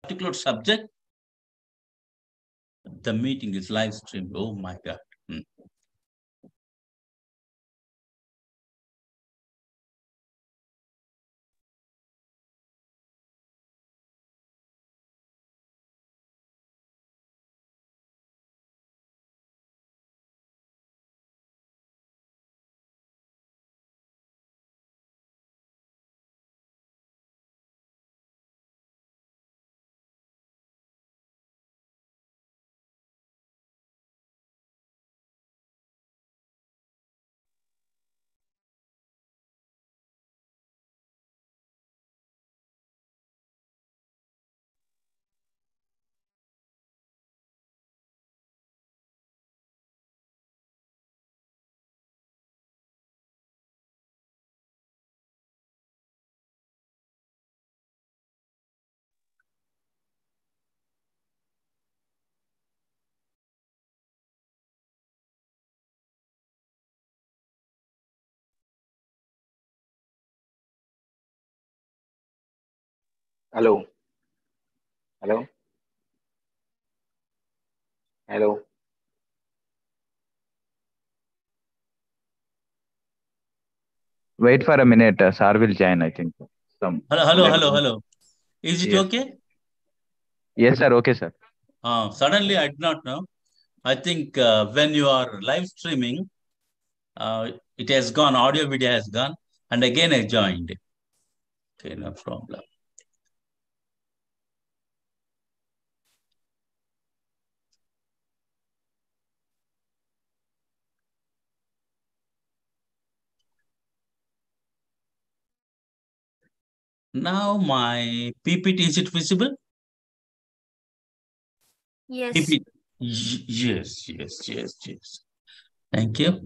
particular subject, the meeting is live streamed. Oh my God. Hello. Hello. Hello. Wait for a minute. Sir will join, I think. Hello. Is it Yes. okay? Yes, sir. Okay, sir. Suddenly, I did not know. I think when you are live streaming, it has gone, audio video has gone, and again I joined. Okay, no problem. Now my PPT, is it visible? Yes. PPT. Yes. Thank you.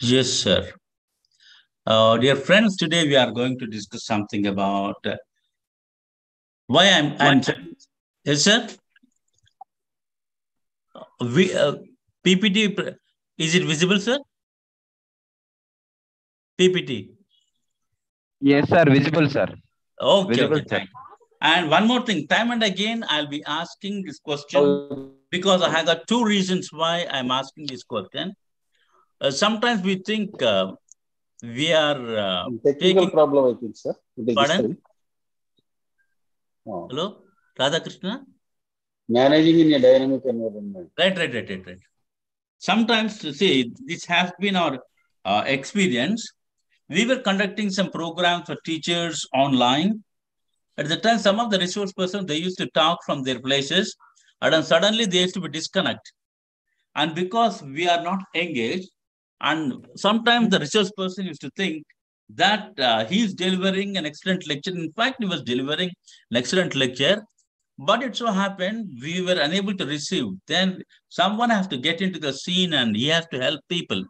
Yes, sir. Dear friends, today we are going to discuss something about why I'm yes, sir. We PPT, is it visible, sir? PPT. Yes, sir. Visible, sir. Okay, Visible, sir. thank you. And one more thing, time and again, I'll be asking this question because I have got two reasons why I'm asking this question. Sometimes we think we are technical problem, I think, sir. Pardon? Hello, Radha Krishna? Managing in a dynamic environment. Right. Sometimes, see, this has been our experience. We were conducting some programs for teachers online. At the time, some of the resource persons, they used to talk from their places, and then suddenly they used to be disconnect. And because we are not engaged, and sometimes the resource person used to think that he is delivering an excellent lecture. In fact, he was delivering an excellent lecture, but it so happened we were unable to receive. Then someone has to get into the scene and he has to help people.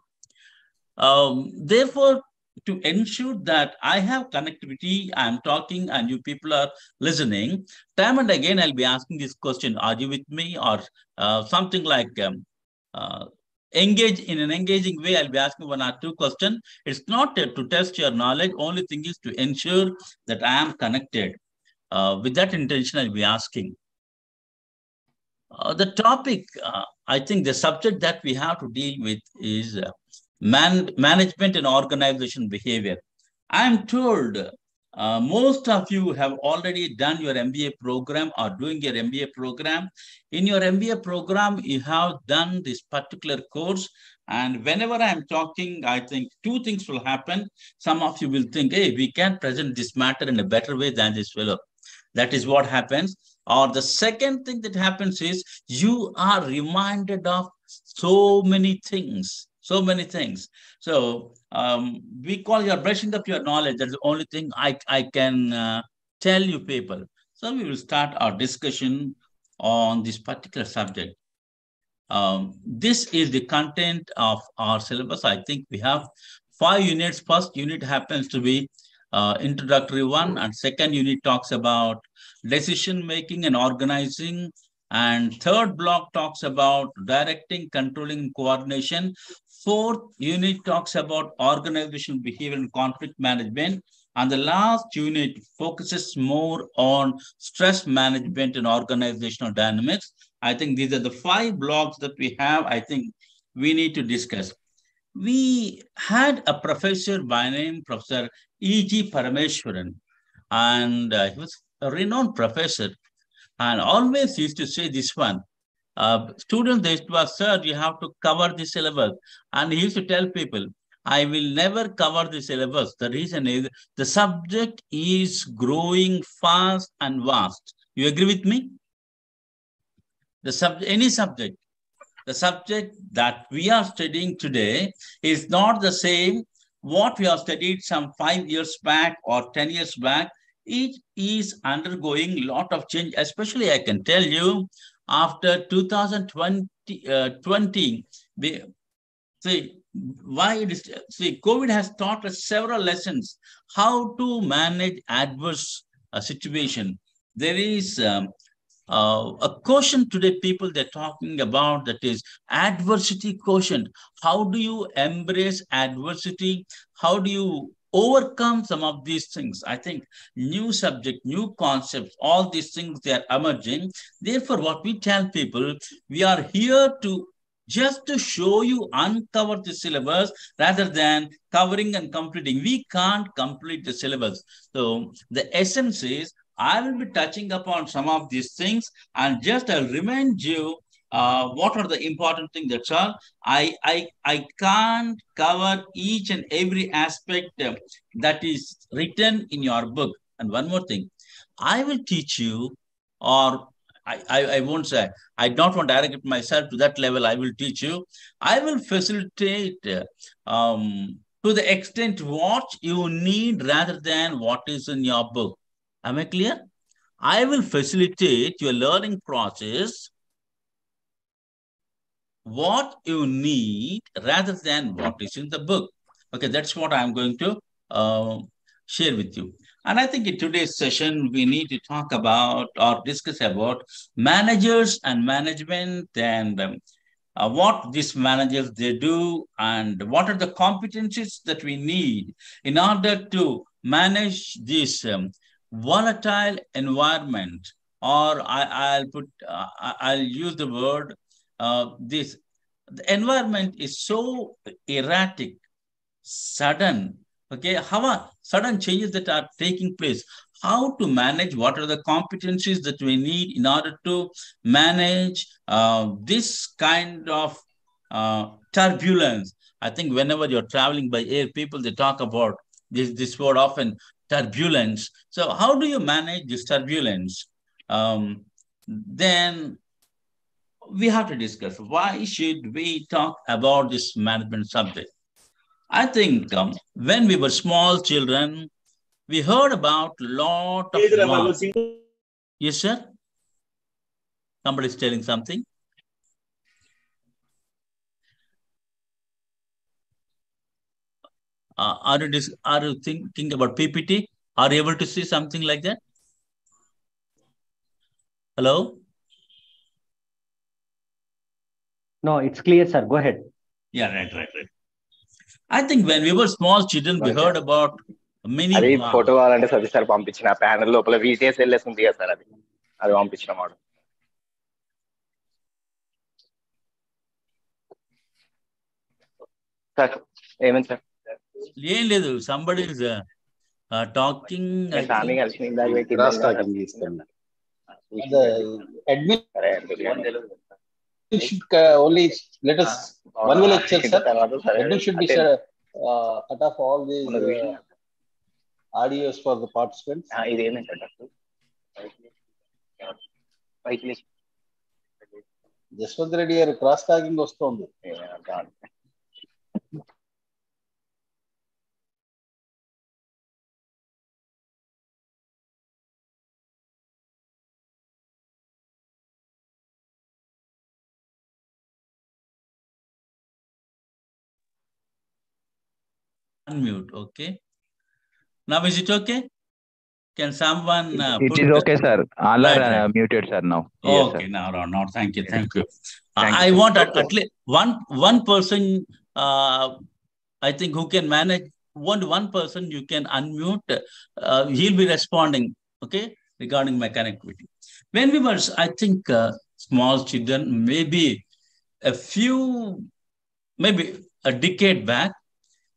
Therefore, to ensure that I have connectivity, I'm talking and you people are listening, time and again I'll be asking this question, are you with me? Or something like engage in an engaging way, I'll be asking one or two questions. It's not to test your knowledge, only thing is to ensure that I am connected. With that intention, I'll be asking. The topic, I think the subject that we have to deal with is management and organization behavior. I'm told most of you have already done your MBA program or doing your MBA program. In your MBA program, you have done this particular course. And whenever I'm talking, I think two things will happen. Some of you will think, hey, we can present this matter in a better way than this fellow. That is what happens. Or the second thing that happens is you are reminded of so many things, so many things. So we call your brushing up your knowledge. That's the only thing I can tell you people. So we will start our discussion on this particular subject. This is the content of our syllabus. I think we have 5 units. First unit happens to be introductory one, and second unit talks about decision making and organizing. And third block talks about directing, controlling, coordination. Fourth unit talks about organizational behavior and conflict management. And the last unit focuses more on stress management and organizational dynamics. I think these are the 5 blocks that we have. I think we need to discuss. We had a professor by name Professor E.G. Parameswaran, and he was a renowned professor, and always used to say this one. Students, they used to ask, sir, you have to cover the syllabus. And he used to tell people, I will never cover the syllabus. The reason is the subject is growing fast and vast. You agree with me? Any subject, the subject that we are studying today is not the same what we have studied some 5 years back or 10 years back. It is undergoing a lot of change, especially I can tell you after 2020, see, why it is, see, COVID has taught us several lessons how to manage adverse situation. There is a quotient today, people they're talking about, that is adversity quotient. How do you embrace adversity? How do you overcome some of these things? I think new subject, new concepts, all these things they are emerging. Therefore, what we tell people, we are here to just to show you uncover the syllabus rather than covering and completing. We can't complete the syllabus. So the essence is I will be touching upon some of these things, and just I'll remind you what are the important things. That's all. I can't cover each and every aspect that is written in your book. And one more thing, I will teach you, or I won't say, I don't want to arrogate myself to that level. I will teach you. I will facilitate to the extent what you need rather than what is in your book. Am I clear? I will facilitate your learning process, what you need rather than what is in the book. Okay, that's what I'm going to share with you. And I think in today's session, we need to talk about or discuss about managers and management, and what these managers they do, and what are the competencies that we need in order to manage this volatile environment. Or I'll use the word this. The environment is so erratic, sudden. Okay, how are sudden changes that are taking place? How to manage? What are the competencies that we need in order to manage this kind of turbulence? I think whenever you're traveling by air, people they talk about this word often, turbulence. So how do you manage this turbulence? Then we have to discuss why should we talk about this management subject. I think when we were small children, we heard about lot of wars. Yes, sir. Somebody's telling something. Are you thinking about PPT? Are you able to see something like that? Hello? No, it's clear, sir. Go ahead. Yeah, right. I think when we were small children, we heard about many అది wars. Photo కావాలంటే Satish sir పంపించిన panel లోపల VTS వెళ్ళేసి ఉంది కదా sir, అది అది పంపించిన మాట. సార్ ఏమైంది సార్? ఏం లేదు, సంబడి టాకింగ్. స్వామి కలిసి ఇందాక పెట్టి The admin should only let us one will lecture, sir. Admin should be cut off all these audios for the participants. ఇది ఏంటంటే జస్వంత్ రెడ్డి గారు క్రాస్ టాకింగ్ వస్తుంది. Unmute, okay. Now is it okay? Can someone It is okay, sir. All are muted, sir, now. Yes, Okay, sir. now, thank you, thank you. Thank I you, sir. want at least one person, I think, who can manage, one person you can unmute, he'll be responding, okay, regarding my connectivity. When we were, I think, small children, maybe maybe a decade back,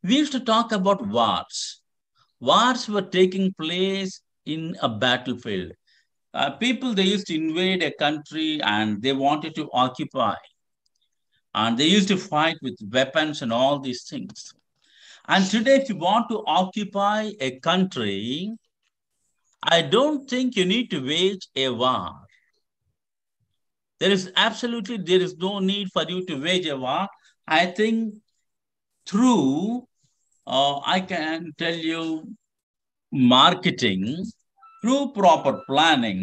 we used to talk about wars. Wars were taking place in a battlefield. People, they used to invade a country and they wanted to occupy. And they used to fight with weapons and all these things. And today, if you want to occupy a country, I don't think you need to wage a war. There is no need for you to wage a war. I think through, I can tell you, marketing, through proper planning,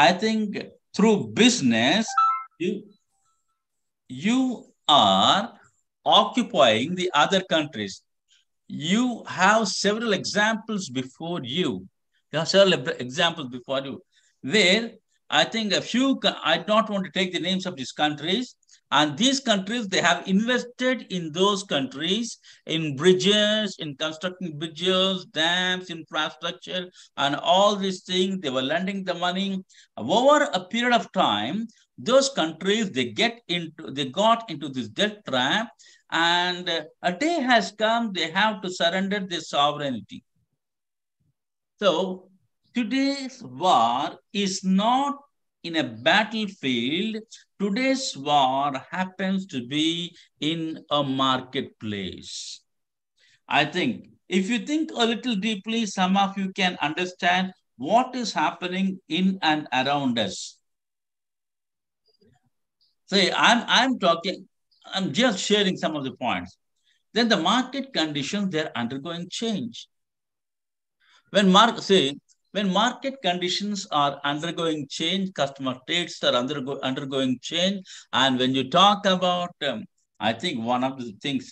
I think through business, you are occupying the other countries. You have several examples before you. Where I think I don't want to take the names of these countries, and these countries, they have invested in those countries, in bridges, in constructing bridges, dams, infrastructure, and all these things. They were lending the money. Over a period of time, those countries, they got into this debt trap, and a day has come, they have to surrender their sovereignty. So today's war is not in a battlefield. Today's war happens to be in a marketplace. I think if you think a little deeply, some of you can understand what is happening in and around us. See, I'm just sharing some of the points. Then the market conditions, they're undergoing change. When market conditions are undergoing change, customer tastes are undergoing change. And when you talk about, I think one of the things,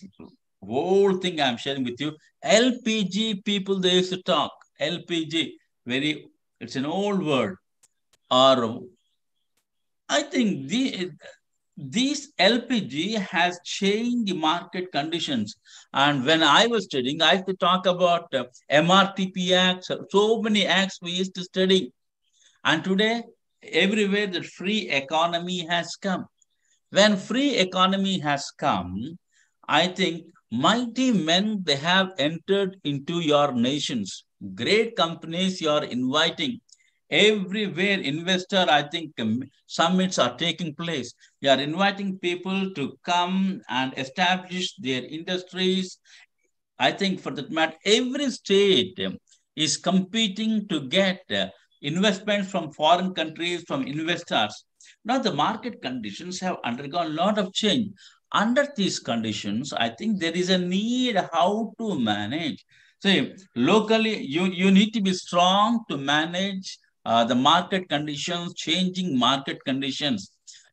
whole thing I'm sharing with you, LPG, people, they used to talk. LPG, it's an old word. Or I think these LPG has changed the market conditions. And when I was studying, I used to talk about MRTP acts, so many acts we used to study. And today, everywhere the free economy has come. When free economy has come, I think mighty men, they have entered into your nations. Great companies you are inviting. Everywhere investor, I think summits are taking place. You are inviting people to come and establish their industries. I think for that matter, every state is competing to get investments from foreign countries, from investors. Now the market conditions have undergone a lot of change. Under these conditions, I think there is a need how to manage. See, locally, you need to be strong to manage the market conditions, changing market conditions.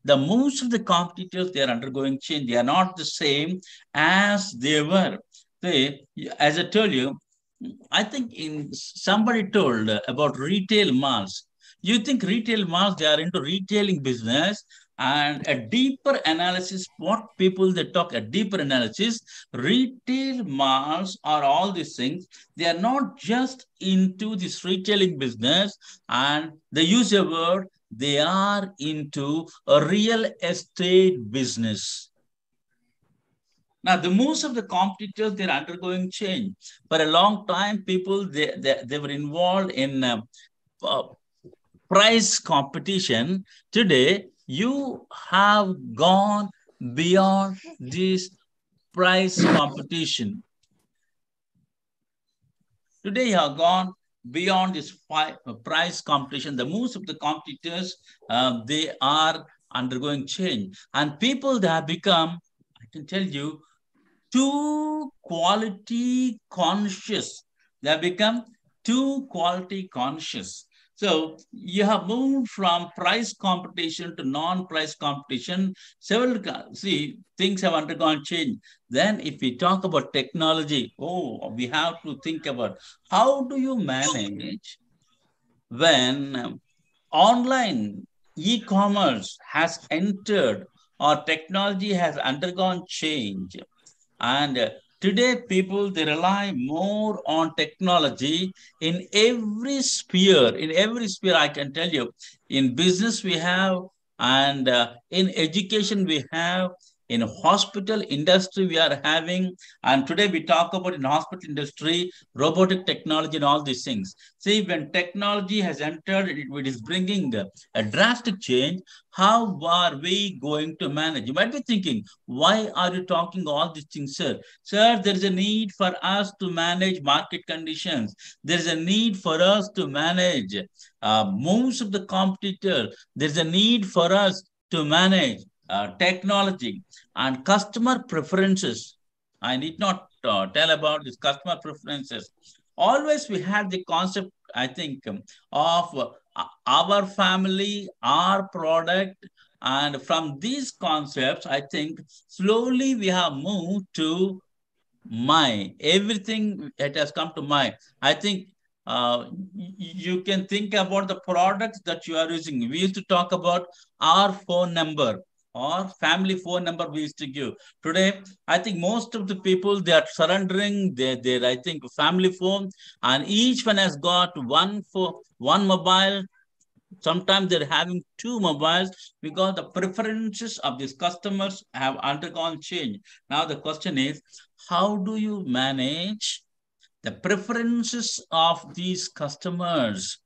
The most of the competitors, they are undergoing change. They are not the same as they were. See, as I told you, I think somebody told about retail malls. You think retail malls, they are into retailing business, and a deeper analysis, what people they talk, a deeper analysis, retail malls are all these things. They are not just into this retailing business, and they use a word, they are into a real estate business. Now, the most of the competitors, they're undergoing change. For a long time, people, they were involved in price competition. Today, you have gone beyond this price competition. Today, you have gone beyond this price competition. The most of the competitors, they are undergoing change. And people, they have become, I can tell you, too quality conscious. They have become too quality conscious. So you have moved from price competition to non-price competition. Several see things have undergone change. Then, if we talk about technology, we have to think about how do you manage when online e-commerce has entered or technology has undergone change. And today, people, they rely more on technology in every sphere. In every sphere, I can tell you, in business we have, and in education we have, in hospital industry we are having, and today we talk about in hospital industry, robotic technology and all these things. See, when technology has entered, it is bringing a drastic change. How are we going to manage? You might be thinking, why are you talking all these things, sir? Sir, there is a need for us to manage market conditions. There is a need for us to manage most of the competitor. There is a need for us to manage technology and customer preferences. I need not tell about these customer preferences. Always we had the concept, I think, of our family, our product, and from these concepts, I think slowly we have moved to my. Everything it has come to my. I think you can think about the products that you are using. We used to talk about our phone number or family phone number we used to give. Today, I think most of the people, they are surrendering their I think family phone, and each one has got one mobile. Sometimes they're having two mobiles because the preferences of these customers have undergone change. Now the question is, how do you manage the preferences of these customers?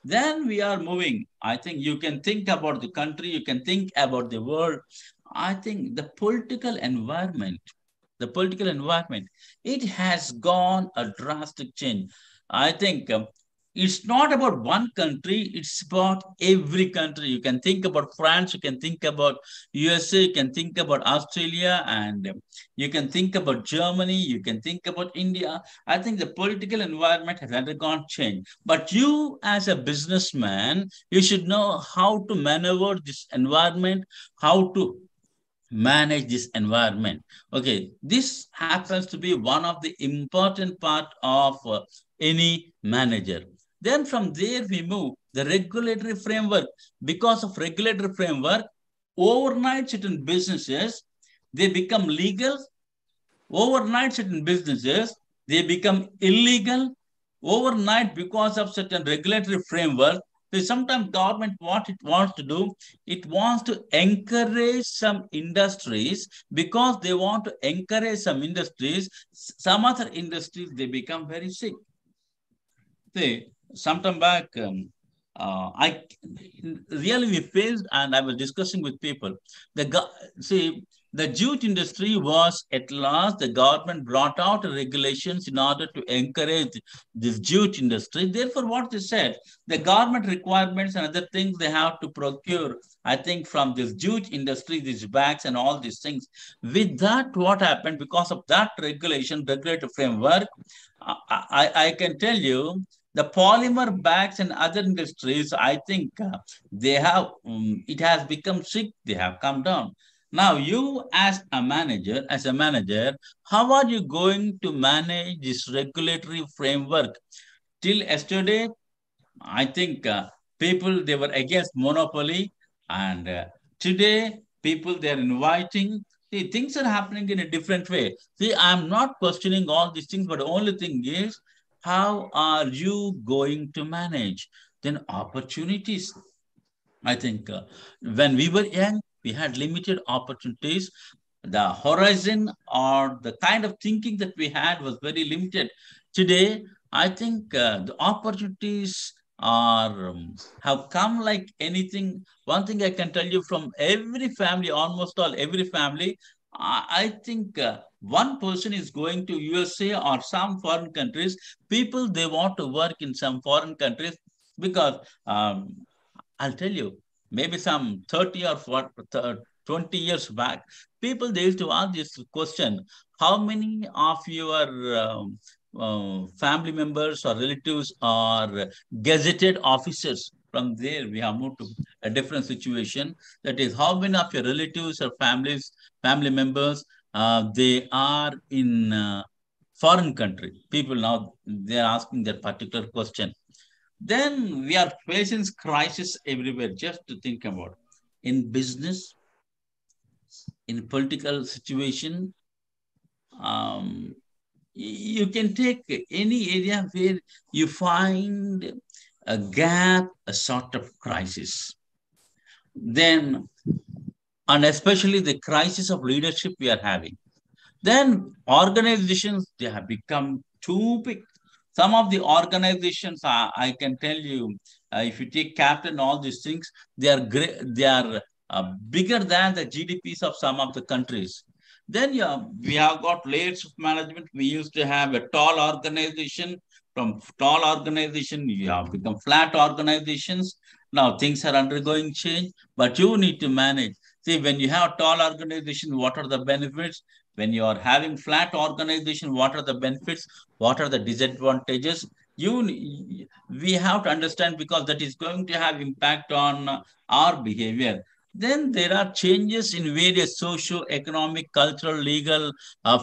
Then we are moving. I think you can think about the country, you can think about the world. I think the political environment, it has gone a drastic change. I think it's not about one country, it's about every country. You can think about France, you can think about USA, you can think about Australia, and you can think about Germany, you can think about India. I think the political environment has undergone change. But you, as a businessman, you should know how to maneuver this environment, how to manage this environment. Okay, this happens to be one of the important part of any manager. Then from there we move the regulatory framework. Because of regulatory framework, overnight certain businesses, they become legal. Overnight certain businesses, they become illegal. Overnight, because of certain regulatory framework, so sometimes government, what it wants to do, it wants to encourage some industries. Because they want to encourage some industries, some other industries, they become very sick. See, sometime back, I really we faced, and I was discussing with people. See, the jute industry was at last the government brought out regulations in order to encourage this jute industry. Therefore, what they said, the government requirements and other things they have to procure. I think from this jute industry, these bags and all these things. With that, what happened because of that regulatory framework? I can tell you the polymer bags and other industries, I think they have, it has become sick, they have come down. Now, you as a manager, how are you going to manage this regulatory framework? Till yesterday, I think people, they were against monopoly, and today people, they're inviting. See, things are happening in a different way. See, I'm not questioning all these things, but the only thing is, how are you going to manage? Then opportunities. I think when we were young, we had limited opportunities. The horizon or the kind of thinking that we had was very limited. Today, I think the opportunities are have come like anything. One thing I can tell you from every family, almost all every family, I think one person is going to USA or some foreign countries, people, they want to work in some foreign countries because I'll tell you, maybe some 30 or 20 years back, people, they used to ask this question, how many of your family members or relatives are gazetted officers? From there, we have moved to a different situation. That is, how many of your relatives or family members, they are in foreign country? People now, they're asking that particular question. Then we are facing crisis everywhere. Just to think about, in business, in political situation, um, you can take any area where you find a gap, a sort of crisis. Then, and especially the crisis of leadership we are having. Then organizations, they have become too big. Some of the organizations, I can tell you, if you take Captain, all these things, they are great, they are bigger than the GDPs of some of the countries. Then yeah, we have got layers of management. We used to have a tall organization. From tall organization, you have become flat organizations. Now things are undergoing change, but you need to manage. See, when you have tall organization, what are the benefits? When you are having flat organization, what are the benefits? What are the disadvantages? We have to understand, because that is going to have impact on our behavior. Then there are changes in various socio-economic, cultural, legal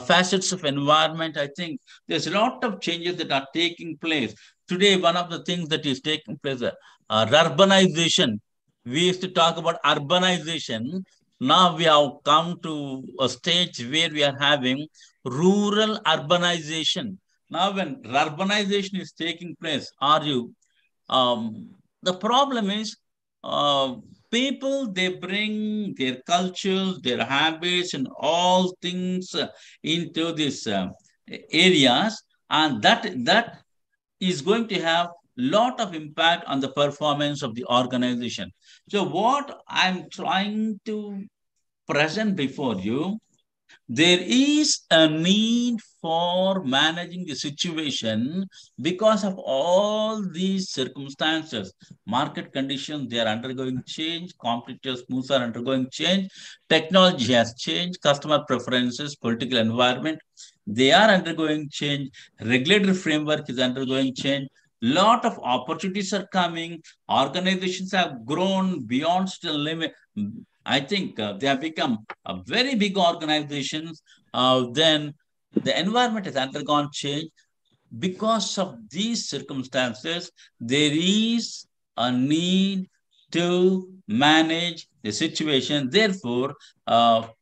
facets of environment. I think there's a lot of changes that are taking place. Today, one of the things that is taking place, urbanization. We used to talk about urbanization. Now we have come to a stage where we are having rural urbanization. Now, when urbanization is taking place, the problem is, uh, people, they bring their cultures, their habits, and all things into these areas, and that is going to have lot of impact on the performance of the organization. So what I'm trying to present before you, there is a need for managing the situation because of all these circumstances. Market conditions, they are undergoing change. Competitors' moves are undergoing change. Technology has changed. Customer preferences, political environment, they are undergoing change. Regulatory framework is undergoing change. Lot of opportunities are coming. Organizations have grown beyond still limit. I think they have become a very big organizations. Then the environment has undergone change. Because of these circumstances, there is a need to manage the situation. Therefore,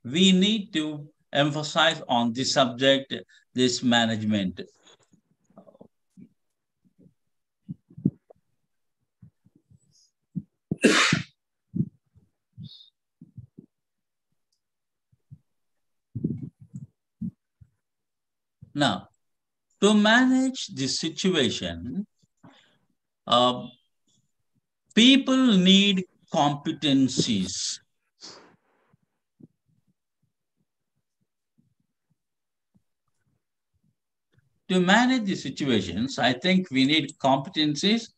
we need to emphasize on this subject, this management. Now, to manage this situation, people need competencies. To manage the situations, I think we need competencies.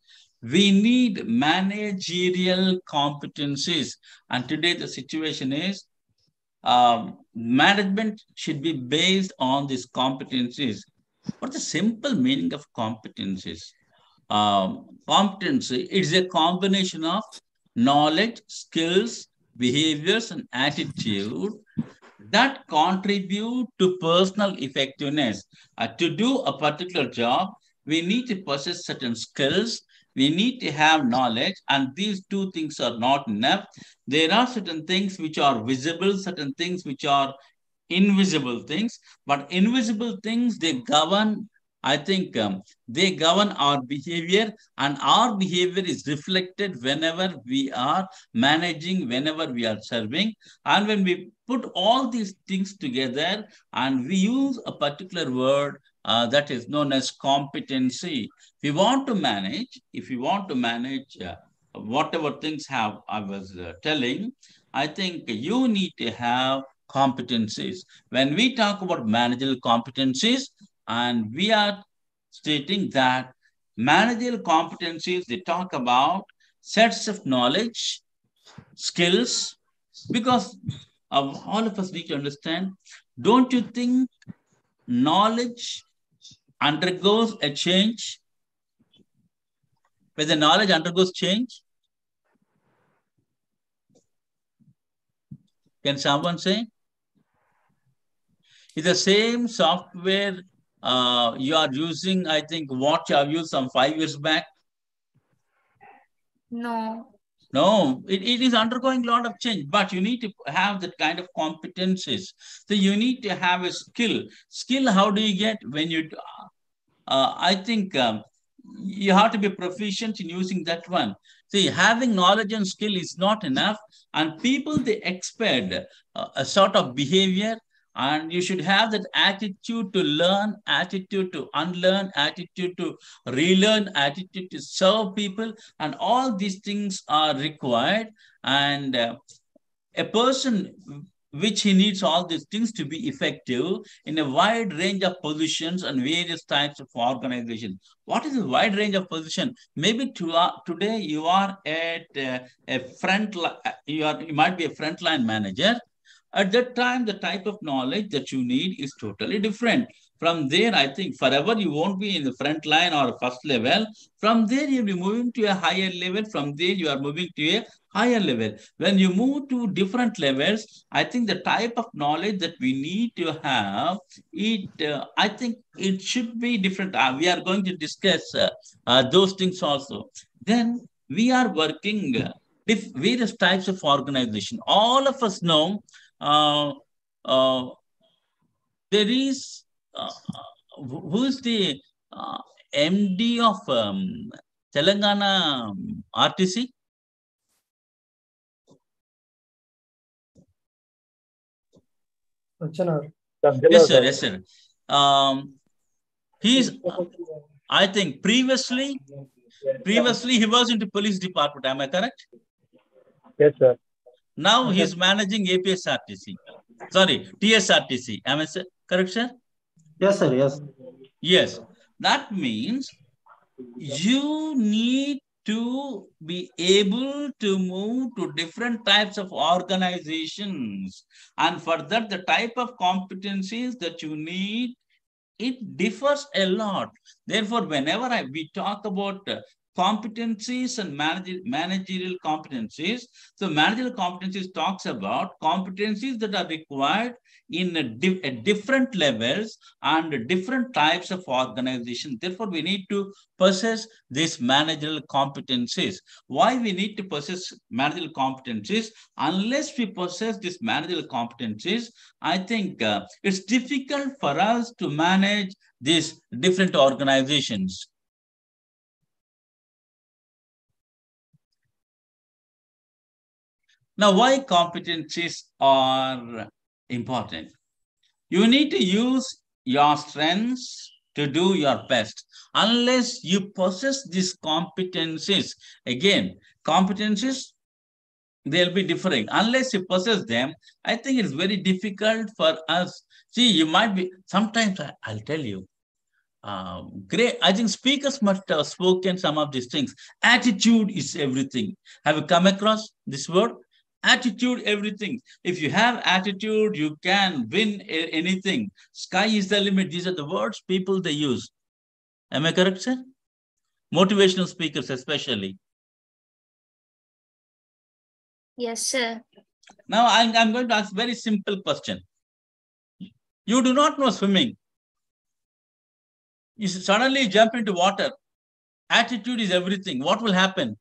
We need managerial competencies. And today the situation is, management should be based on these competencies. What's the simple meaning of competencies? Competency is a combination of knowledge, skills, behaviors, and attitude that contribute to personal effectiveness. To do a particular job, we need to possess certain skills, we need to have knowledge, and these two things are not enough. There are certain things which are visible, certain things which are invisible things, but invisible things, they govern, I think, they govern our behavior, and our behavior is reflected whenever we are managing, whenever we are serving. And when we put all these things together and we use a particular word that is known as competency, if we want to manage whatever things have I was telling, I think you need to have competencies. When we talk about managerial competencies, and we are stating that managerial competencies, they talk about sets of knowledge, skills, because all of us need to understand, don't you think knowledge undergoes a change? When the knowledge undergoes change, can someone say? Is the same software you are using, I think, what you have used some 5 years back? No. No, it is undergoing a lot of change, but you need to have that kind of competencies. So you need to have a skill. Skill, how do you get when you I think you have to be proficient in using that one. See, having knowledge and skill is not enough, and people they expect a sort of behavior, and you should have that attitude to learn, attitude to unlearn, attitude to relearn, attitude to serve people, and all these things are required. And a person which he needs all these things to be effective in a wide range of positions and various types of organization. What is a wide range of position? Maybe today you are at a you might be a frontline manager. At that time, the type of knowledge that you need is totally different. From there, I think forever you won't be in the front line or first level. From there, you'll be moving to a higher level. From there, you are moving to a higher level. When you move to different levels, I think the type of knowledge that we need to have, I think it should be different. We are going to discuss those things also. Then we are working various types of organization. All of us know uh, uh, there is who is the MD of Telangana RTC? Yes, sir. Yes, sir. He's, I think, previously he was into police department. Am I correct? Yes, sir. Now he's managing APSRTC. Sorry, TSRTC. Am I correct, sir? Yes, sir. Yes. Yes. That means you need to be able to move to different types of organizations. And for that, the type of competencies that you need, it differs a lot. Therefore, whenever we talk about competencies and managerial competencies, so managerial competencies talks about competencies that are required in different levels and different types of organization. Therefore, we need to possess these managerial competencies. Why we need to possess managerial competencies? Unless we possess these managerial competencies, I think it's difficult for us to manage these different organizations. Now, why competencies are important? You need to use your strengths to do your best. Unless you possess these competencies, again, competencies, they'll be differing. Unless you possess them, I think it's very difficult for us. See, you might be, sometimes I'll tell you, great. I think speakers must have spoken some of these things. Attitude is everything. Have you come across this word? Attitude, everything. If you have attitude, you can win anything. Sky is the limit. These are the words people they use. Am I correct, sir? Motivational speakers, especially. Yes, sir. Now, I'm going to ask a very simple question. You do not know swimming. You suddenly jump into water. Attitude is everything. What will happen?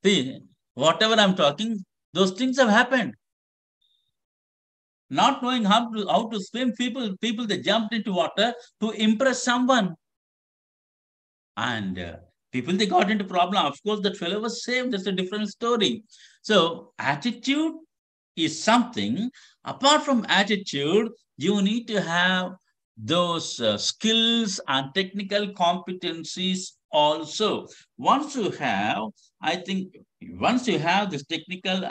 See, whatever I'm talking, those things have happened. Not knowing how to swim, people they jumped into water to impress someone. And people they got into problem. Of course, that fellow was saved. That's a different story. So attitude is something. Apart from attitude, you need to have those skills and technical competencies also. Once you have, I think, once you have this technical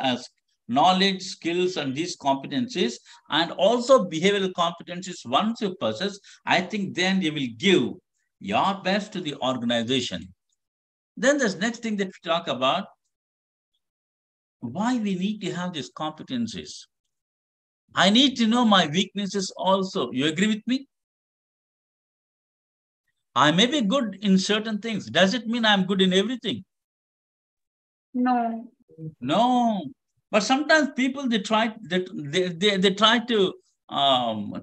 knowledge, skills, and these competencies, and also behavioral competencies, once you possess, I think then you will give your best to the organization. Then there's next thing that we talk about, why we need to have these competencies. I need to know my weaknesses also. You agree with me? I may be good in certain things. Does it mean I'm good in everything? No. No. But sometimes people, they try to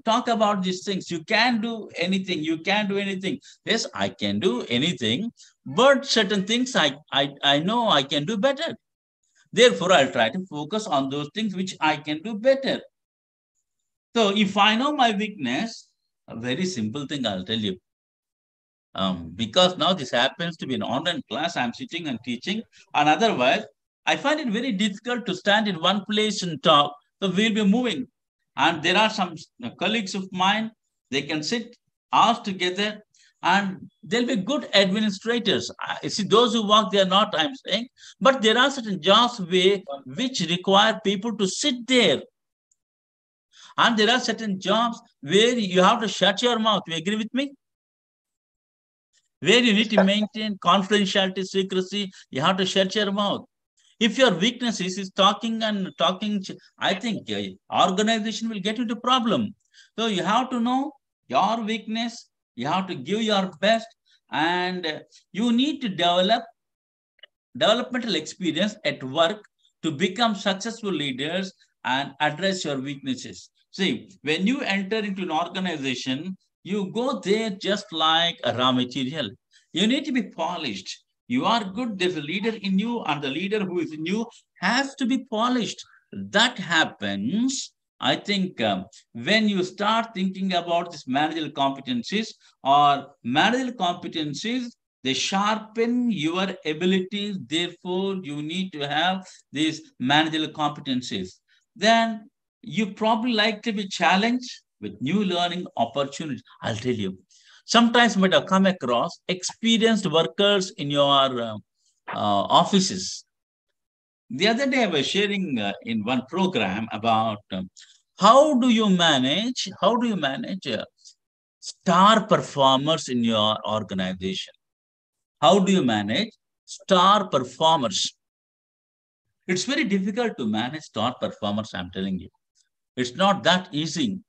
talk about these things. You can do anything. You can do anything. Yes, I can do anything. But certain things I know I can do better. Therefore, I'll try to focus on those things which I can do better. So if I know my weakness, a very simple thing I'll tell you. Because now this happens to be an online class, I'm sitting and teaching, and otherwise, I find it very difficult to stand in one place and talk. So we'll be moving. And there are some colleagues of mine, they can sit hours together, and they'll be good administrators. See, those who work, they are not, I'm saying, but there are certain jobs which require people to sit there. And there are certain jobs where you have to shut your mouth. You agree with me? Where you need to maintain confidentiality, secrecy, you have to shut your mouth. If your weakness is talking and talking, I think organization will get into problem. So you have to know your weakness, you have to give your best, and you need to develop developmental experience at work to become successful leaders and address your weaknesses. See, when you enter into an organization, you go there just like a raw material. You need to be polished. You are good. There's a leader in you, and the leader who is in you has to be polished. That happens, I think, when you start thinking about these managerial competencies they sharpen your abilities. Therefore, you need to have these managerial competencies. Then you probably like to be challenged with new learning opportunities. I'll tell you. Sometimes you might have come across experienced workers in your offices. The other day I was sharing in one program about how do you manage star performers in your organization. How do you manage star performers? It's very difficult to manage star performers, I'm telling you. It's not that easy.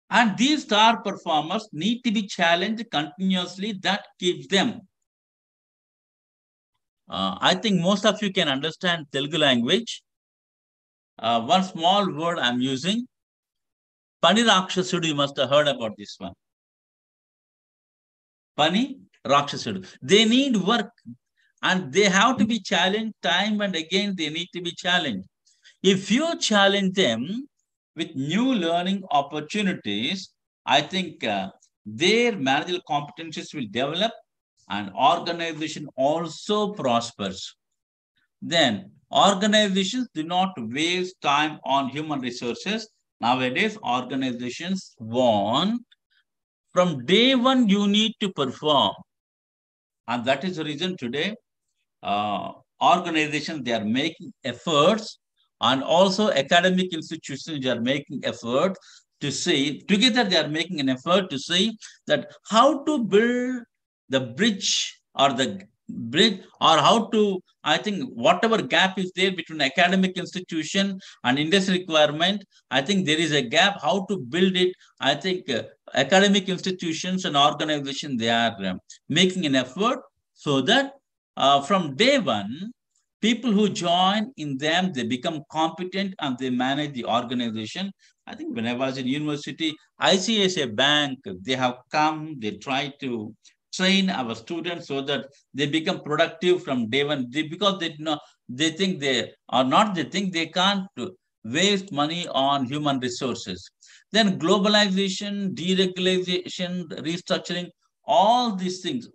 And these star performers need to be challenged continuously. That keeps them. I think most of you can understand Telugu language. One small word I'm using. Pani Rakshasudu, you must have heard about this one. Pani Rakshasudu. They need work and they have to be challenged time and again. They need to be challenged. If you challenge them with new learning opportunities, I think their managerial competencies will develop and organization also prospers. Then organizations do not waste time on human resources. Nowadays, organizations want from day one, you need to perform. And that is the reason today, organizations, they are making efforts, and also academic institutions are making efforts to see, together they are making an effort to see that how to build the bridge or how to, I think, whatever gap is there between academic institution and industry requirement, I think there is a gap, how to build it. I think academic institutions and organizations, they are making an effort so that from day one, people who join in them, they become competent and they manage the organization. I think when I was in university, ICICI Bank, they have come, they try to train our students so that they become productive from day one. Because they think they can't waste money on human resources. Then globalization, deregulation, restructuring, all these things,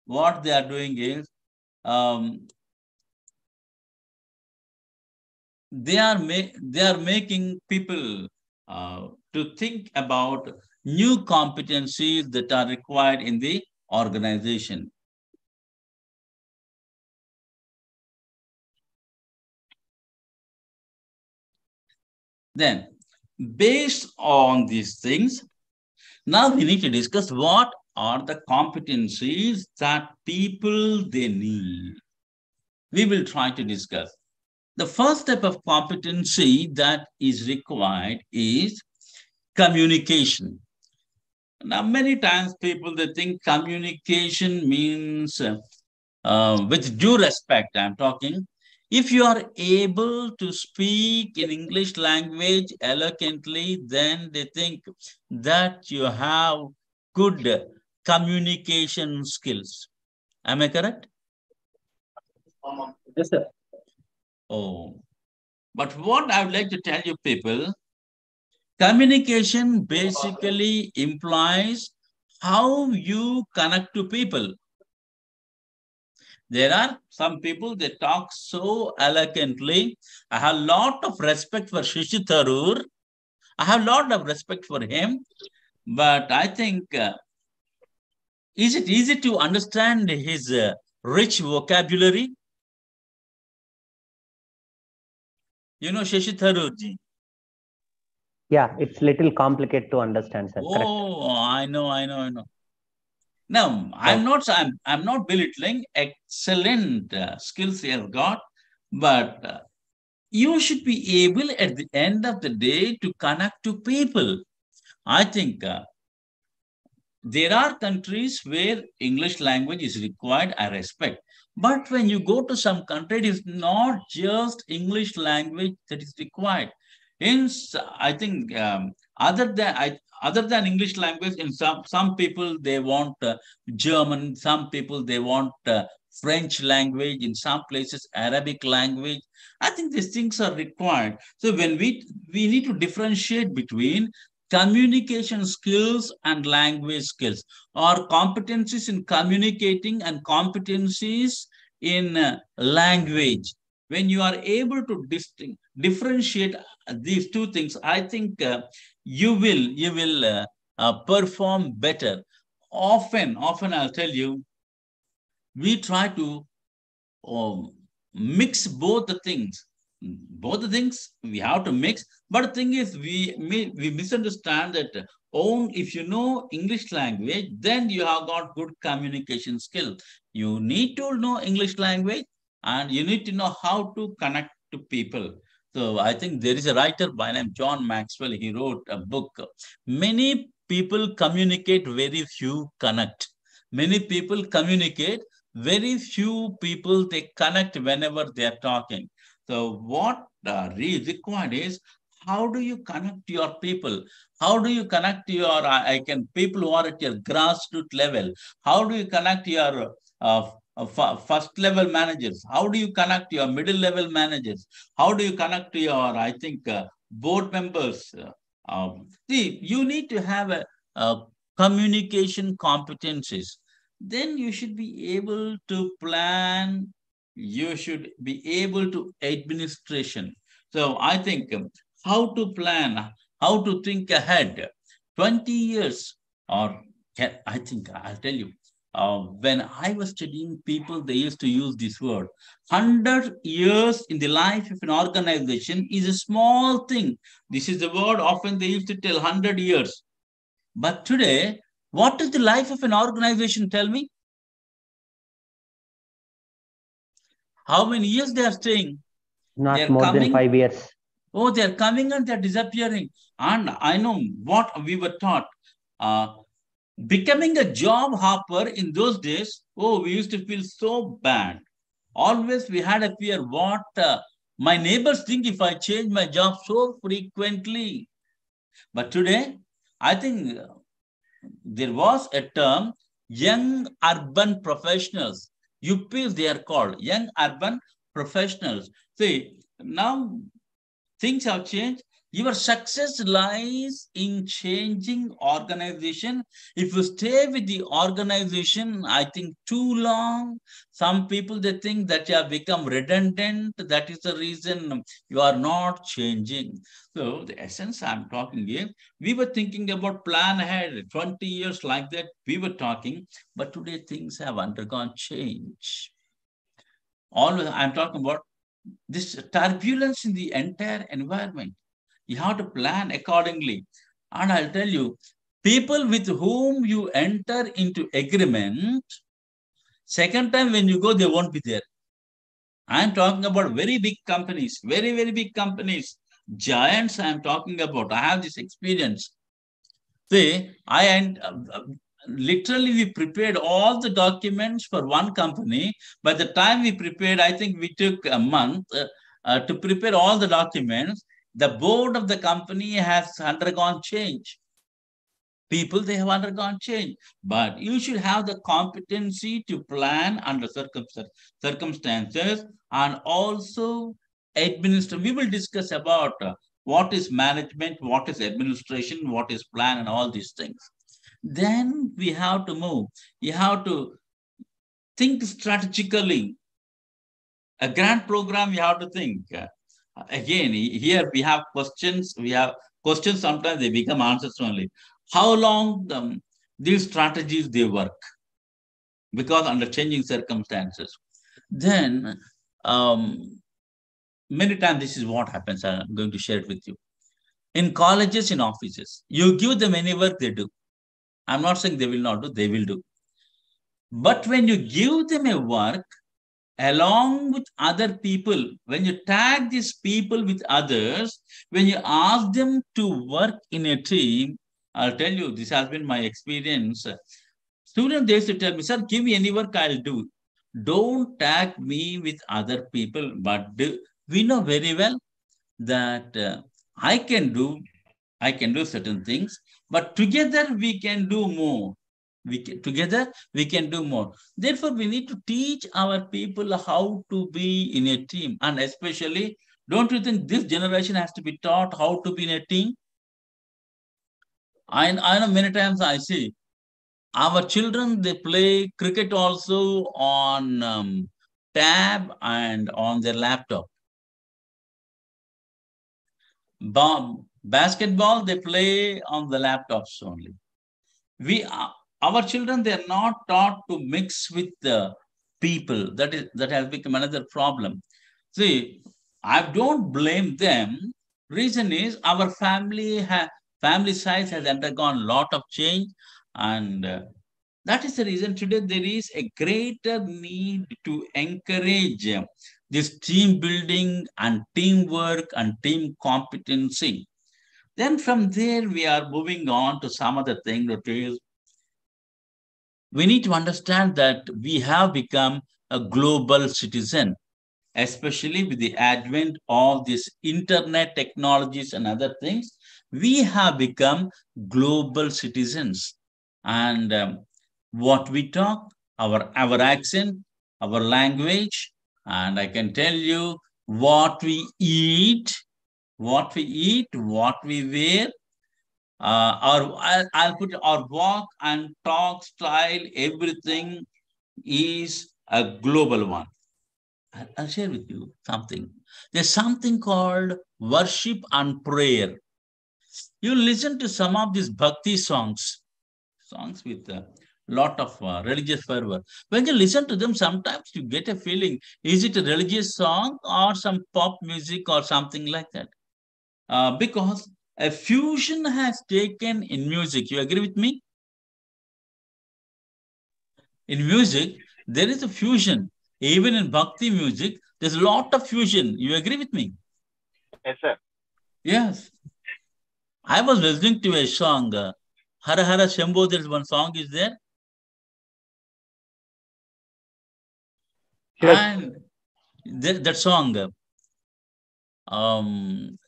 what they are doing is they are making people to think about new competencies that are required in the organization. Then, based on these things, now we need to discuss what are the competencies that people they need. We will try to discuss. The first type of competency that is required is communication. Now, many times people they think communication means, with due respect, I'm talking. If you are able to speak in English language eloquently, then they think that you have good communication skills. Am I correct? Yes, sir. Oh, but what I would like to tell you people, communication basically implies how you connect to people. There are some people, they talk so eloquently. I have a lot of respect for Shishi Tharoor. I have a lot of respect for him. But I think, is it easy to understand his rich vocabulary? You know Shashi Tharoor ji? Yeah, it's little complicated to understand, sir. Correct. Oh, I know. Now, Right. I'm not belittling excellent skills he has got, but you should be able at the end of the day to connect to people. I think there are countries where English language is required, I respect. But when you go to some country, it is not just English language that is required. I think other than English language, in some people they want German, some people they want French language, in some places Arabic language. I think these things are required. So when we need to differentiate between communication skills and language skills, or competencies in communicating and competencies in language. When you are able to differentiate these two things, I think you will perform better. Often I'll tell you, we try to um, mix both the things. Both the things we have to mix, but the thing is, we misunderstand that. If you know English language, then you have got good communication skill. You need to know English language, and you need to know how to connect to people. So I think there is a writer by name John Maxwell. He wrote a book. Many people communicate, very few connect. Many people communicate, very few people they connect whenever they are talking. So what is required is, how do you connect to your people? How do you connect to your people who are at your grassroots level? How do you connect to your first level managers? How do you connect to your middle level managers? How do you connect to your board members? See, you need to have a communication competencies. Then you should be able to plan, you should be able to administration. So I think how to plan, how to think ahead. 20 years, or I think I'll tell you, when I was studying, people, they used to use this word. 100 years in the life of an organization is a small thing. This is the word often they used to tell, 100 years. But today, what is the life of an organization? Tell me. How many years they are staying? Not more than 5 years. Oh, they are coming and they are disappearing. And I know what we were taught. Becoming a job hopper in those days, oh, we used to feel so bad. Always we had a fear what my neighbors think if I change my job so frequently. But today, I think there was a term, young urban professionals. UPs, they are called young urban professionals. See, now things have changed. Your success lies in changing organization. If you stay with the organization, I think too long, some people, they think that you have become redundant. That is the reason you are not changing. So the essence I'm talking here, we were thinking about plan ahead, 20 years like that, we were talking, but today things have undergone change. Always, I'm talking about this turbulence in the entire environment. You have to plan accordingly. And I'll tell you, people with whom you enter into agreement, second time when you go, they won't be there. I'm talking about very big companies, very, very big companies, giants I'm talking about. I have this experience. See, literally we prepared all the documents for one company. By the time we prepared, I think we took a month to prepare all the documents. The board of the company has undergone change. People, they have undergone change. But you should have the competency to plan under circumstances and also administer. We will discuss about what is management, what is administration, what is plan, and all these things. Then we have to move. You have to think strategically. A grand program, you have to think. Again, here we have questions. We have questions, sometimes they become answers only. How long these strategies, they work? Because under changing circumstances. Then, many times this is what happens. I'm going to share it with you. In colleges, in offices, you give them any work, they do. I'm not saying they will not do, they will do. But when you give them a work, along with other people, when you tag these people with others, when you ask them to work in a team, I'll tell you, this has been my experience. Students, they used to tell me, sir, give me any work, I'll do. Don't tag me with other people, but we know very well that I can do certain things, but together we can do more. Together we can do more. Therefore, we need to teach our people how to be in a team. And especially, don't you think this generation has to be taught how to be in a team? I know many times I see our children, they play cricket also on tab and on their laptop. Basketball, they play on the laptops only. Our children, they are not taught to mix with the people. That has become another problem. See, I don't blame them. Reason is our family size has undergone a lot of change, and that is the reason today there is a greater need to encourage this team building and teamwork and team competency. Then from there, we are moving on to some other thing, that is, we need to understand that we have become a global citizen, especially with the advent of these internet technologies and other things. We have become global citizens. And what we talk, our accent, our language, and I can tell you what we eat, what we wear, I'll put our walk and talk style, everything is a global one. I'll share with you something. There's something called worship and prayer. You listen to some of these bhakti songs with a lot of religious fervor. When you listen to them, sometimes you get a feeling, is it a religious song or some pop music or something like that? Because a fusion has taken in music. You agree with me? In music, there is a fusion. Even in bhakti music, there's a lot of fusion. You agree with me? Yes, sir. Yes. I was listening to a song, Hara Hara Shambho, there's one song is there. Yes. And that song,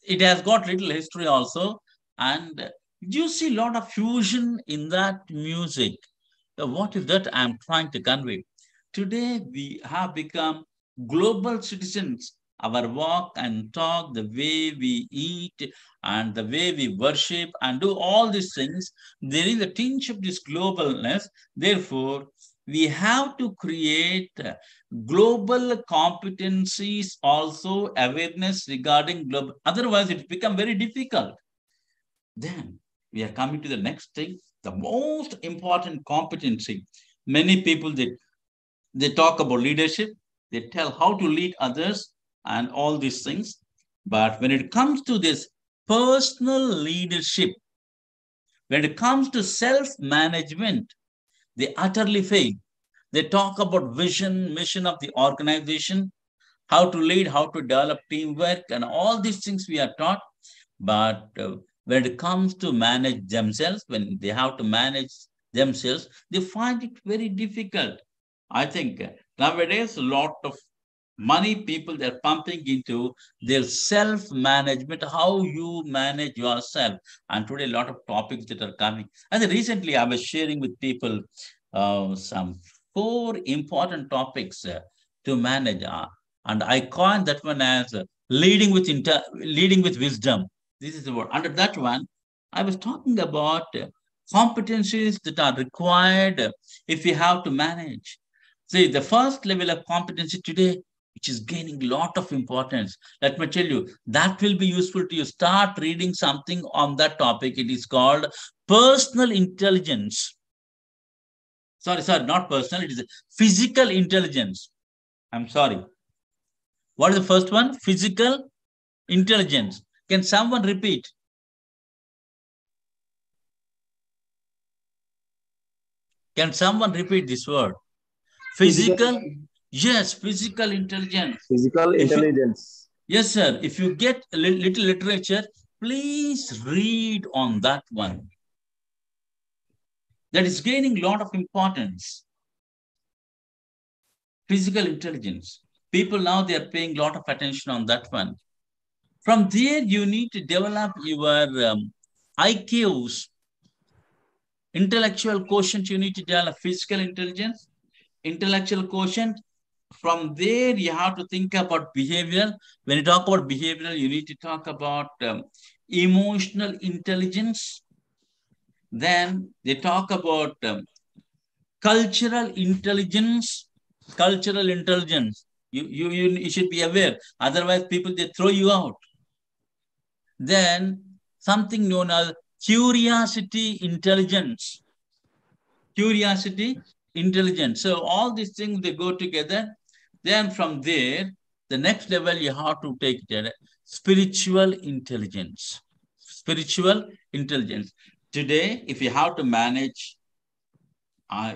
it has got little history also. And you see a lot of fusion in that music. What is that I'm trying to convey? Today, we have become global citizens. our walk and talk, the way we eat and the way we worship and do all these things, there is a tinge of this globalness. Therefore, we have to create global competencies, also awareness regarding global. Otherwise, it becomes very difficult. Then we are coming to the next thing, the most important competency. Many people, they talk about leadership, they tell how to lead others and all these things. But when it comes to this personal leadership, when it comes to self-management, they utterly fail. They talk about vision, mission of the organization, how to lead, how to develop teamwork, and all these things we are taught. But when it comes to manage themselves, when they have to manage themselves, they find it very difficult. I think nowadays a lot of money people they're pumping into their self-management, how you manage yourself. And today a lot of topics that are coming. And recently I was sharing with people some 4 important topics to manage. And I coined that one as leading with wisdom. This is the word. Under that one, I was talking about competencies that are required if you have to manage. See, the first level of competency today, which is gaining a lot of importance. Let me tell you, that will be useful to you. Start reading something on that topic. It is called personal intelligence. Sorry, not personal. It is physical intelligence. I'm sorry. What is the first one? Physical intelligence. Can someone repeat? Can someone repeat this word? Physical? Yes, physical intelligence. Physical intelligence. Yes, sir. If you get a little literature, please read on that one. That is gaining a lot of importance. Physical intelligence. People now, they are paying a lot of attention on that one. From there, you need to develop your IQs, intellectual quotient. You need to develop physical intelligence, intellectual quotient. From there, you have to think about behavior. When you talk about behavioral, you need to talk about emotional intelligence. Then they talk about cultural intelligence. Cultural intelligence. You should be aware. Otherwise, people, they throw you out. Then something known as curiosity intelligence. Curiosity intelligence. So all these things, they go together. Then from there, the next level you have to take it, spiritual intelligence. Spiritual intelligence. Today, if you have to manage,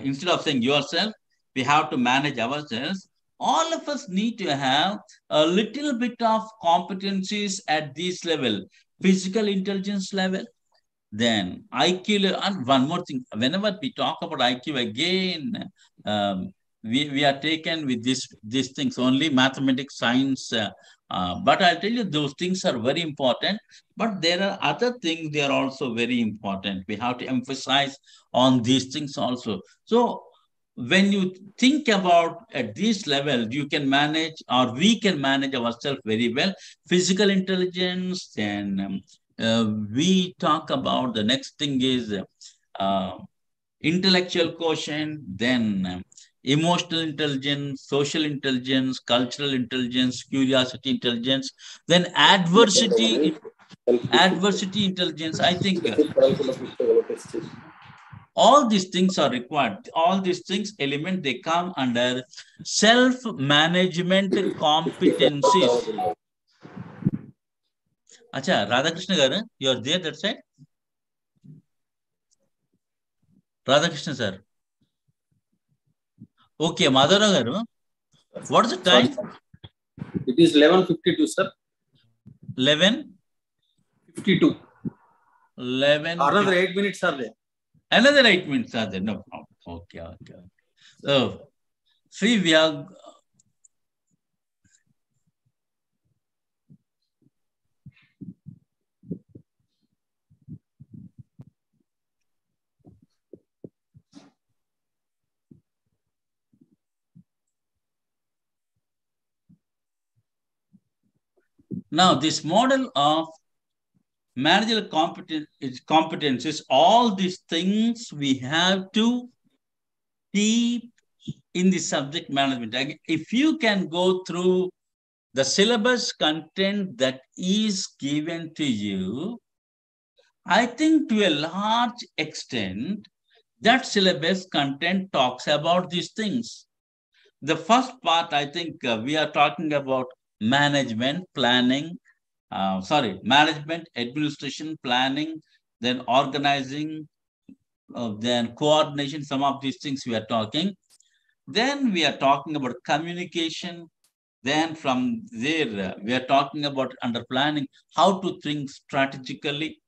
instead of saying yourself, we have to manage ourselves. All of us need to have a little bit of competencies at this level, physical intelligence level. Then IQ, and one more thing, whenever we talk about IQ again, we are taken with these things only, mathematics, science. But I'll tell you, those things are very important. But there are other things, they are also very important. We have to emphasize on these things also. So when you think about at this level, you can manage, or we can manage ourselves very well. Physical intelligence, then we talk about the next thing is intellectual quotient, then emotional intelligence, social intelligence, cultural intelligence, curiosity intelligence, then adversity intelligence. I think all these things are required. All these things element, they come under self-management competencies. Acha, Radhakrishna garu, you are there that side? Radhakrishna sir. Okay, Madhura garu. What is the time? It is 11:52, sir. 11:52. 11. Another 8 minutes are there. Another 8 minutes are there. No problem. Okay. So, see, we are. Now, this model of managerial competencies, all these things we have to keep in the subject management. If you can go through the syllabus content that is given to you, I think to a large extent, that syllabus content talks about these things. The first part, I think we are talking about management, planning, management, administration, planning, then organizing, then coordination, some of these things we are talking. Then we are talking about communication. Then from there, we are talking about under planning, how to think strategically.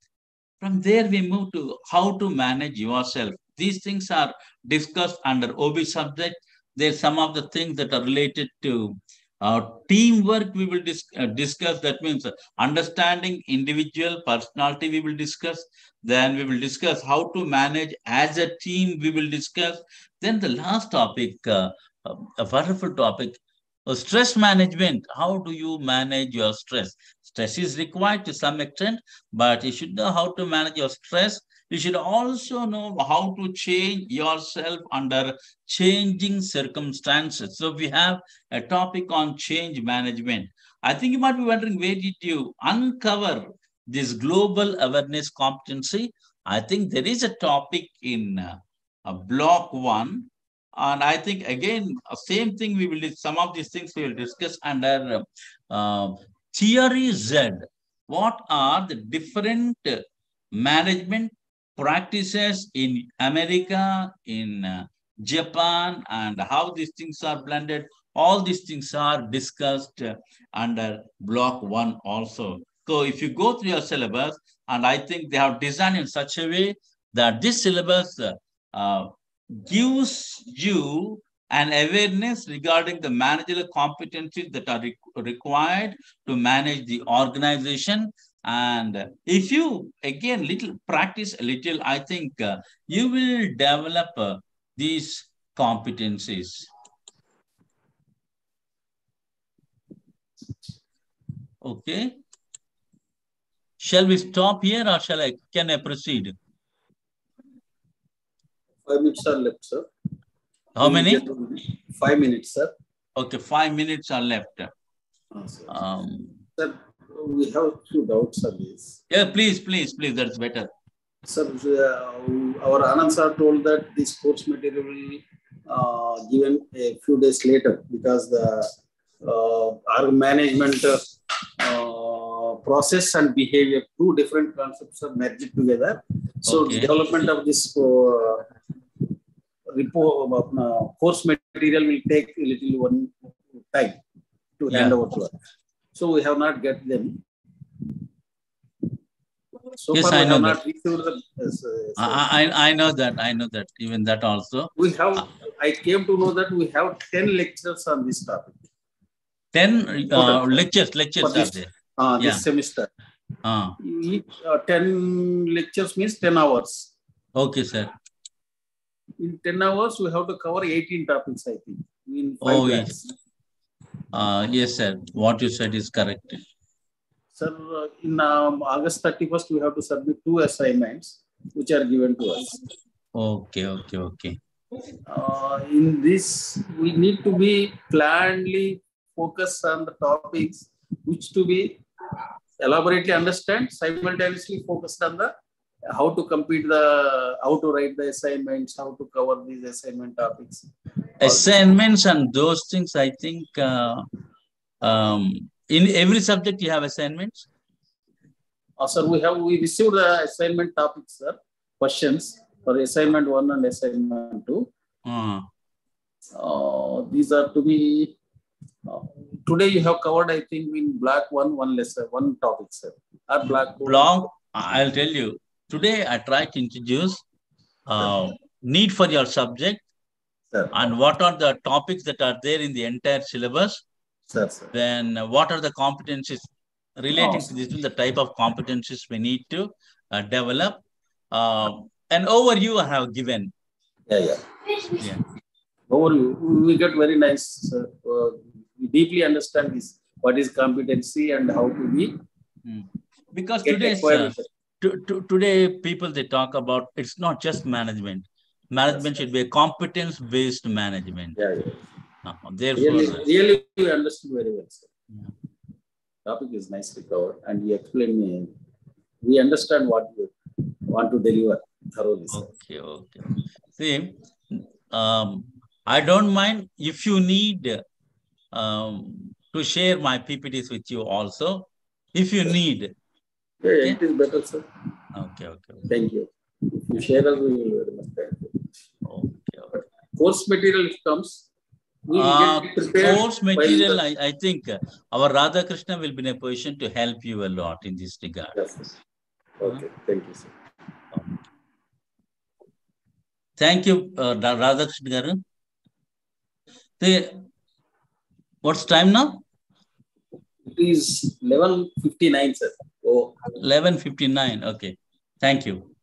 From there, we move to how to manage yourself. These things are discussed under OB subject. There's some of the things that are related to teamwork we will discuss. That means understanding individual personality we will discuss. Then we will discuss how to manage as a team we will discuss. Then the last topic, a wonderful topic, stress management. How do you manage your stress? Stress is required to some extent, but you should know how to manage your stress. You should also know how to change yourself under changing circumstances. So we have a topic on change management. I think you might be wondering, where did you uncover this global awareness competency? I think there is a topic in block 1. And I think, again, same thing we will do. Some of these things we will discuss under theory Z. What are the different management practices in America, in Japan, and how these things are blended? All these things are discussed under block 1 also. So if you go through your syllabus, and I think they have designed in such a way that this syllabus gives you an awareness regarding the managerial competencies that are required to manage the organization. And if you, again, practice a little, I think you will develop these competencies. Okay. Shall we stop here, or can I proceed? 5 minutes are left, sir. How many? 5 minutes, sir. Okay, 5 minutes are left. Sir, we have few doubts on this. Yeah, please, that's better. Sir, our Anand sir told that this course material will given a few days later, because the our management process and behavior, two different concepts are merged together. So Okay. development of this course material will take a little one time to hand over to us. So we have not get them. So Yes, far I we know have that. not received the. I know that. Even that also. We have. I came to know that we have 10 lectures on this topic. 10 lectures For are this, there. this semester. 10 lectures means 10 hours. Okay, sir. In 10 hours, we have to cover 18 topics, I think, in 5 classes. Yes, sir. What you said is correct. Sir, in August 31st, we have to submit 2 assignments, which are given to us. Okay. In this, we need to be plannedly focused on the topics, which to be elaborately understand, simultaneously focused on the how to how to write the assignments, how to cover these assignment topics. Assignments and those things, I think, in every subject you have assignments? Sir, we received the assignment topics, sir, questions for assignment 1 and assignment 2. These are to be, today you have covered, I think, in block 1, one topic, sir. Or block, I'll tell you. Today, I try to introduce need for your subject, sir, and what are the topics that are there in the entire syllabus. Sir. Then what are the competencies relating to this, the type of competencies we need to develop. An overview I have given. Yeah. Overview, we get very nice. We deeply understand this what is competency and how to be. Because today people, they talk about, it's not just management. Management should be a competence-based management. Therefore, really you understood very well, sir. Topic is nicely covered, and you explain me. We understand what you want to deliver thoroughly, sir. Okay. See, I don't mind if you need to share my PPTs with you also, if you need. Yeah, it is better, sir. Okay. Thank you. If you share us, we will very much thank you. Okay. Course material comes. We will get prepared. Course material, I think our Radhakrishna will be in a position to help you a lot in this regard. Yes. Okay. Thank you, sir. Thank you, Radhakrishna garu. What's time now? It is 11:59, sir. 11:59. Okay. Thank you.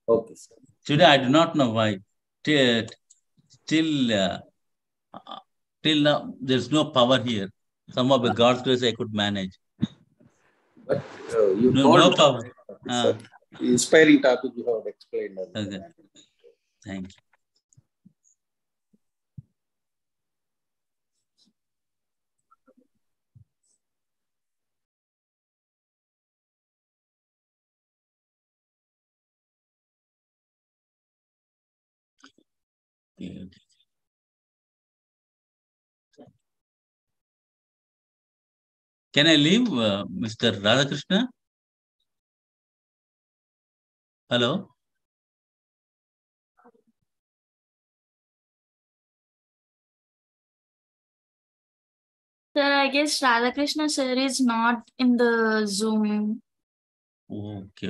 Okay, sir. Today I do not know why. Till now there's no power here. Somehow by God's grace I could manage. But you no power. Inspiring topic you have explained. Okay. Thank you. Can I leave, Mr. Radhakrishna? Hello? Sir, I guess Radhakrishna sir is not in the Zoom. Okay.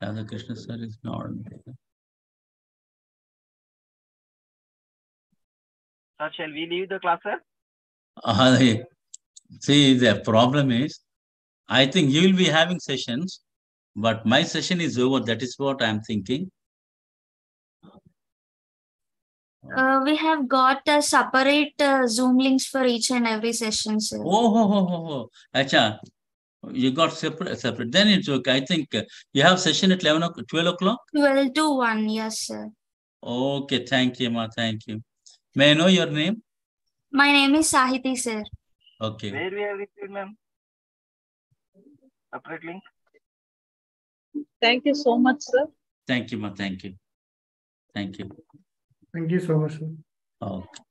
Radhakrishna sir is not there. Sir, shall we leave the class, sir? See, the problem is, I think you will be having sessions, but my session is over. That is what I'm thinking. We have got a separate Zoom links for each and every session, sir. Oh. Acha, you got separate. Then it's okay. I think you have session at 12 o'clock? 12 to 1, yes, sir. Okay, thank you, ma. Thank you. May I know your name? My name is Sahiti, sir. Okay. Where we have received, ma'am? Separate link. Thank you so much, sir. Thank you, ma. Thank you. Thank you so much, sir. Okay.